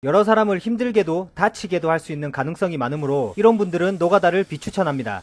여러 사람을 힘들게도 다치게도 할 수 있는 가능성이 많으므로 이런 분들은 노가다를 비추천합니다.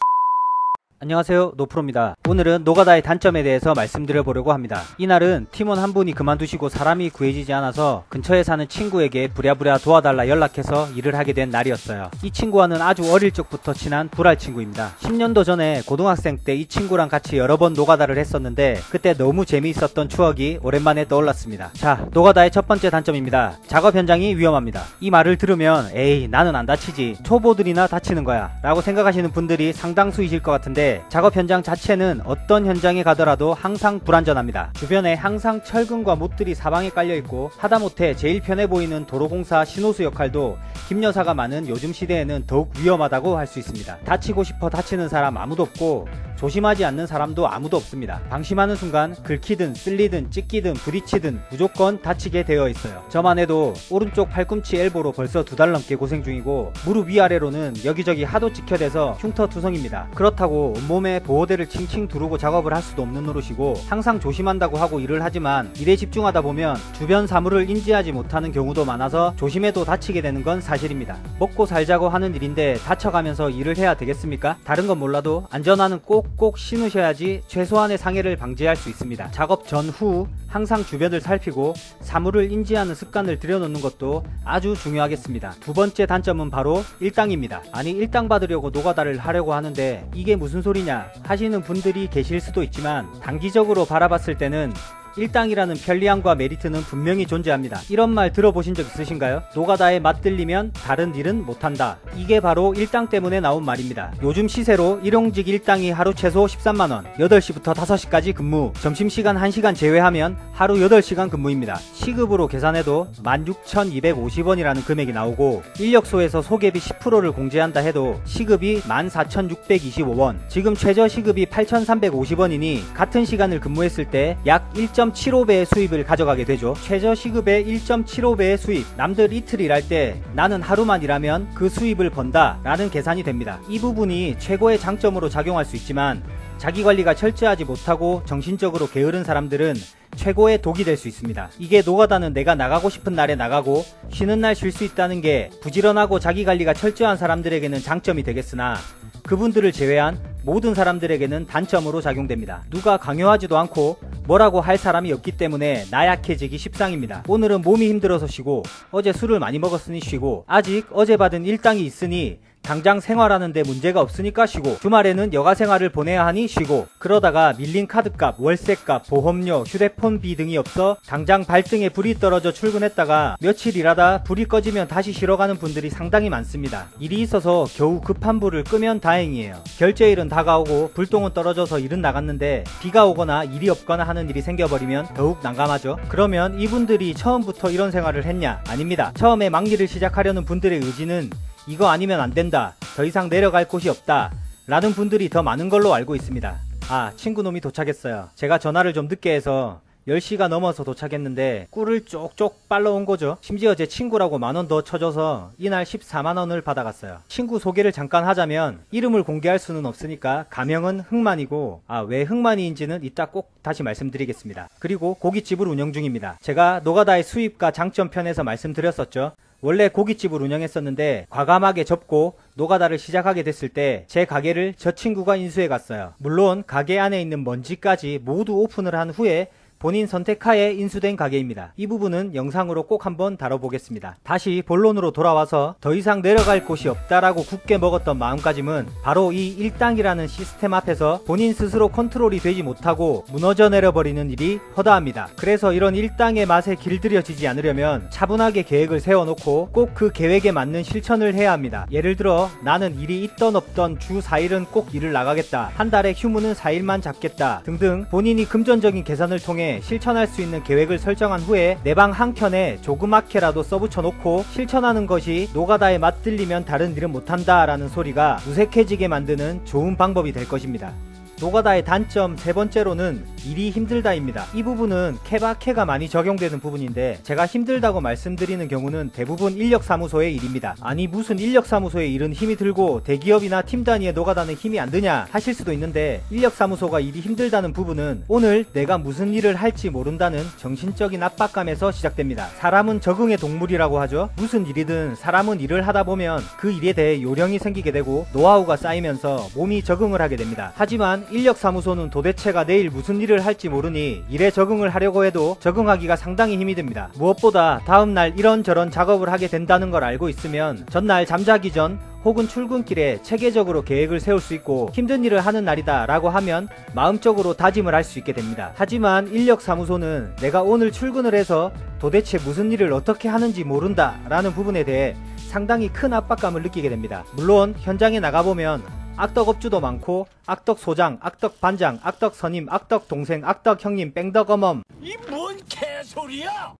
안녕하세요, 노프로입니다. 오늘은 노가다의 단점에 대해서 말씀드려보려고 합니다. 이날은 팀원 한 분이 그만두시고 사람이 구해지지 않아서 근처에 사는 친구에게 부랴부랴 도와달라 연락해서 일을 하게 된 날이었어요. 이 친구와는 아주 어릴 적부터 친한 불알 친구입니다. 10년도 전에 고등학생 때 이 친구랑 같이 여러 번 노가다를 했었는데 그때 너무 재미있었던 추억이 오랜만에 떠올랐습니다. 자, 노가다의 첫 번째 단점입니다. 작업 현장이 위험합니다. 이 말을 들으면 에이, 나는 안 다치지, 초보들이나 다치는 거야 라고 생각하시는 분들이 상당수이실 것 같은데, 작업 현장 자체는 어떤 현장에 가더라도 항상 불안전합니다. 주변에 항상 철근과 못들이 사방에 깔려있고 하다못해 제일 편해 보이는 도로공사 신호수 역할도 김여사가 많은 요즘 시대에는 더욱 위험하다고 할 수 있습니다. 다치고 싶어 다치는 사람 아무도 없고 조심하지 않는 사람도 아무도 없습니다. 방심하는 순간 긁히든 쓸리든 찢기든 부딪히든 무조건 다치게 되어 있어요. 저만 해도 오른쪽 팔꿈치 엘보로 벌써 2달 넘게 고생 중이고 무릎 위아래로는 여기저기 하도 찍혀대서 흉터투성입니다. 그렇다고 온몸에 보호대를 칭칭 두르고 작업을 할 수도 없는 노릇이고 항상 조심한다고 하고 일을 하지만 일에 집중하다 보면 주변 사물을 인지하지 못하는 경우도 많아서 조심해도 다치게 되는 건 사실입니다. 먹고 살자고 하는 일인데 다쳐가면서 일을 해야 되겠습니까? 다른 건 몰라도 안전화는 꼭 신으셔야지 최소한의 상해를 방지할 수 있습니다. 작업 전후 항상 주변을 살피고 사물을 인지하는 습관을 들여놓는 것도 아주 중요하겠습니다. 두 번째 단점은 바로 일당입니다. 아니, 일당 받으려고 노가다를 하려고 하는데 이게 무슨 소리냐 하시는 분들이 계실 수도 있지만 단기적으로 바라봤을 때는 일당이라는 편리함과 메리트는 분명히 존재합니다. 이런 말 들어보신 적 있으신가요? 노가다에 맞들리면 다른 일은 못한다. 이게 바로 일당 때문에 나온 말입니다. 요즘 시세로 일용직 일당이 하루 최소 13만원, 8시부터 5시까지 근무, 점심시간 1시간 제외하면 하루 8시간 근무입니다. 시급으로 계산해도 16,250원이라는 금액이 나오고 인력소에서 소개비 10%를 공제한다 해도 시급이 14,625원, 지금 최저 시급이 8,350원이니 같은 시간을 근무했을 때 약 1.75배의 수입을 가져가게 되죠. 최저 시급의 1.75배의 수입, 남들 이틀 일할 때 나는 하루만 일하면 그 수입을 번다 라는 계산이 됩니다. 이 부분이 최고의 장점으로 작용할 수 있지만 자기관리가 철저하지 못하고 정신적으로 게으른 사람들은 최고의 독이 될 수 있습니다. 이게 노가다는 내가 나가고 싶은 날에 나가고 쉬는 날 쉴 수 있다는 게 부지런하고 자기관리가 철저한 사람들에게는 장점이 되겠으나 그분들을 제외한 모든 사람들에게는 단점으로 작용됩니다. 누가 강요하지도 않고 뭐라고 할 사람이 없기 때문에 나약해지기 십상입니다. 오늘은 몸이 힘들어서 쉬고 어제 술을 많이 먹었으니 쉬고 아직 어제 받은 일당이 있으니 당장 생활하는데 문제가 없으니까 쉬고 주말에는 여가생활을 보내야 하니 쉬고 그러다가 밀린 카드값, 월세값, 보험료, 휴대폰비 등이 없어 당장 발등에 불이 떨어져 출근했다가 며칠 일하다 불이 꺼지면 다시 쉬러 가는 분들이 상당히 많습니다. 일이 있어서 겨우 급한 불을 끄면 다행이에요. 결제일은 다가오고 불똥은 떨어져서 일은 나갔는데 비가 오거나 일이 없거나 하는 일이 생겨버리면 더욱 난감하죠. 그러면 이분들이 처음부터 이런 생활을 했냐? 아닙니다. 처음에 막일을 시작하려는 분들의 의지는 이거 아니면 안 된다, 더 이상 내려갈 곳이 없다 라는 분들이 더 많은 걸로 알고 있습니다. 아, 친구놈이 도착했어요. 제가 전화를 좀 늦게 해서 10시가 넘어서 도착했는데 꿀을 쪽쪽 빨러온 거죠. 심지어 제 친구라고 만원 더 쳐줘서 이날 14만원을 받아갔어요. 친구 소개를 잠깐 하자면 이름을 공개할 수는 없으니까 가명은 흥만이고, 왜 흥만이인지는 이따 꼭 다시 말씀드리겠습니다. 그리고 고깃집을 운영 중입니다. 제가 노가다의 수입과 장점 편에서 말씀드렸었죠. 원래 고깃집을 운영했었는데 과감하게 접고 노가다를 시작하게 됐을 때 제 가게를 저 친구가 인수해 갔어요. 물론 가게 안에 있는 먼지까지 모두 오픈을 한 후에 본인 선택하에 인수된 가게입니다. 이 부분은 영상으로 꼭 한번 다뤄보겠습니다. 다시 본론으로 돌아와서 더 이상 내려갈 곳이 없다라고 굳게 먹었던 마음가짐은 바로 이 일당이라는 시스템 앞에서 본인 스스로 컨트롤이 되지 못하고 무너져 내려버리는 일이 허다합니다. 그래서 이런 일당의 맛에 길들여지지 않으려면 차분하게 계획을 세워놓고 꼭 그 계획에 맞는 실천을 해야 합니다. 예를 들어 나는 일이 있던 없던 주 4일은 꼭 일을 나가겠다, 한 달에 휴무는 4일만 잡겠다 등등 본인이 금전적인 계산을 통해 실천할 수 있는 계획을 설정한 후에 내 방 한켠에 조그맣게라도 써붙여 놓고 실천하는 것이 노가다에 맞들리면 다른 일은 못한다 라는 소리가 무색해지게 만드는 좋은 방법이 될 것입니다. 노가다의 단점 세 번째로는 일이 힘들다입니다. 이 부분은 케바케가 많이 적용되는 부분인데 제가 힘들다고 말씀드리는 경우는 대부분 인력사무소의 일입니다. 아니 무슨 인력사무소의 일은 힘이 들고 대기업이나 팀 단위의 노가다는 힘이 안 드냐 하실 수도 있는데, 인력사무소가 일이 힘들다는 부분은 오늘 내가 무슨 일을 할지 모른다는 정신적인 압박감에서 시작됩니다. 사람은 적응의 동물이라고 하죠. 무슨 일이든 사람은 일을 하다 보면 그 일에 대해 요령이 생기게 되고 노하우가 쌓이면서 몸이 적응을 하게 됩니다. 하지만 인력사무소는 도대체가 내일 무슨 일을 할지 모르니 일에 적응을 하려고 해도 적응하기가 상당히 힘이 듭니다. 무엇보다 다음날 이런저런 작업을 하게 된다는 걸 알고 있으면 전날 잠자기 전 혹은 출근길에 체계적으로 계획을 세울 수 있고 힘든 일을 하는 날이다 라고 하면 마음적으로 다짐을 할 수 있게 됩니다. 하지만 인력사무소는 내가 오늘 출근을 해서 도대체 무슨 일을 어떻게 하는지 모른다 라는 부분에 대해 상당히 큰 압박감을 느끼게 됩니다. 물론 현장에 나가보면 악덕업주도 많고 악덕 소장, 악덕 반장, 악덕 선임, 악덕 동생, 악덕 형님, 뺑덕 어멈. 이 뭔 개소리야!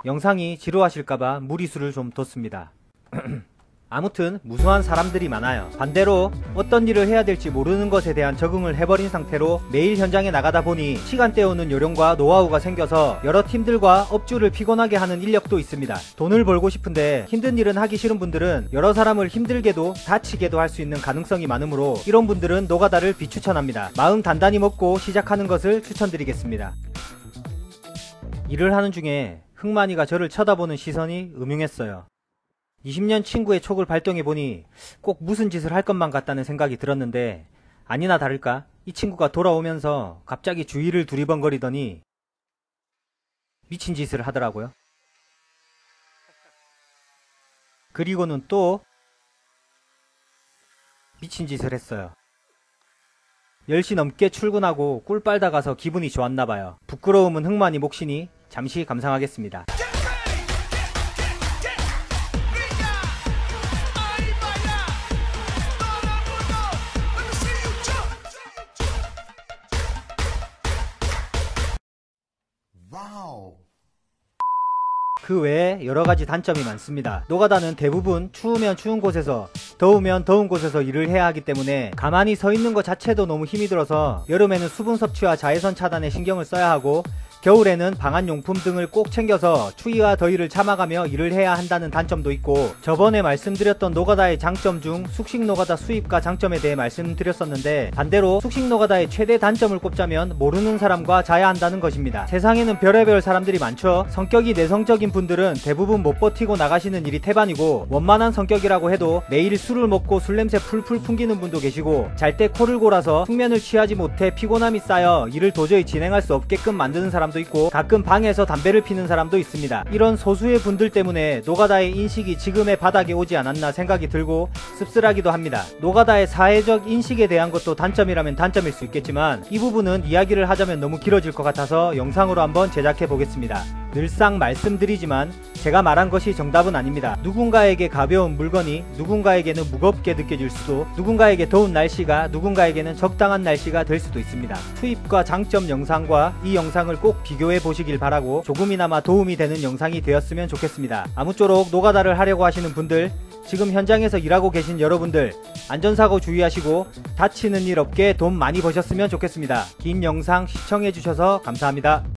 영상이 지루하실까봐 무리수를 좀 뒀습니다. 아무튼 무수한 사람들이 많아요. 반대로 어떤 일을 해야 될지 모르는 것에 대한 적응을 해버린 상태로 매일 현장에 나가다 보니 시간 때우는 요령과 노하우가 생겨서 여러 팀들과 업주를 피곤하게 하는 인력도 있습니다. 돈을 벌고 싶은데 힘든 일은 하기 싫은 분들은 여러 사람을 힘들게도 다치게도 할 수 있는 가능성이 많으므로 이런 분들은 노가다를 비추천합니다. 마음 단단히 먹고 시작하는 것을 추천드리겠습니다. 일을 하는 중에 흥만이가 저를 쳐다보는 시선이 음흉했어요. 20년 친구의 촉을 발동해보니 꼭 무슨 짓을 할 것만 같다는 생각이 들었는데, 아니나 다를까 이 친구가 돌아오면서 갑자기 주위를 두리번거리더니 미친 짓을 하더라고요. 그리고는 또 미친 짓을 했어요. 10시 넘게 출근하고 꿀 빨다 가서 기분이 좋았나봐요. 부끄러움은 흥만이 몫이니 잠시 감상하겠습니다. 그 외에 여러가지 단점이 많습니다. 노가다는 대부분 추우면 추운 곳에서 더우면 더운 곳에서 일을 해야 하기 때문에 가만히 서 있는 것 자체도 너무 힘이 들어서 여름에는 수분 섭취와 자외선 차단에 신경을 써야 하고 겨울에는 방한용품 등을 꼭 챙겨서 추위와 더위를 참아가며 일을 해야 한다는 단점도 있고, 저번에 말씀드렸던 노가다의 장점 중 숙식 노가다 수입과 장점에 대해 말씀드렸었는데, 반대로 숙식 노가다의 최대 단점을 꼽자면 모르는 사람과 자야 한다는 것입니다. 세상에는 별의별 사람들이 많죠. 성격이 내성적인 분들은 대부분 못 버티고 나가시는 일이 태반이고, 원만한 성격이라고 해도 매일 술을 먹고 술냄새 풀풀 풍기는 분도 계시고, 잘 때 코를 골아서 숙면을 취하지 못해 피곤함이 쌓여 일을 도저히 진행할 수 없게끔 만드는 사람도 있고, 가끔 방에서 담배를 피는 사람도 있습니다. 이런 소수의 분들 때문에 노가다의 인식이 지금의 바닥에 오지 않았나 생각이 들고 씁쓸하기도 합니다. 노가다의 사회적 인식에 대한 것도 단점이라면 단점일 수 있겠지만 이 부분은 이야기를 하자면 너무 길어질 것 같아서 영상으로 한번 제작해 보겠습니다. 늘상 말씀드리지만 제가 말한 것이 정답은 아닙니다. 누군가에게 가벼운 물건이 누군가에게는 무겁게 느껴질 수도, 누군가에게 더운 날씨가 누군가에게는 적당한 날씨가 될 수도 있습니다. 수입과 장점 영상과 이 영상을 꼭 비교해 보시길 바라고 조금이나마 도움이 되는 영상이 되었으면 좋겠습니다. 아무쪼록 노가다를 하려고 하시는 분들, 지금 현장에서 일하고 계신 여러분들 안전사고 주의하시고 다치는 일 없게 돈 많이 버셨으면 좋겠습니다. 긴 영상 시청해 주셔서 감사합니다.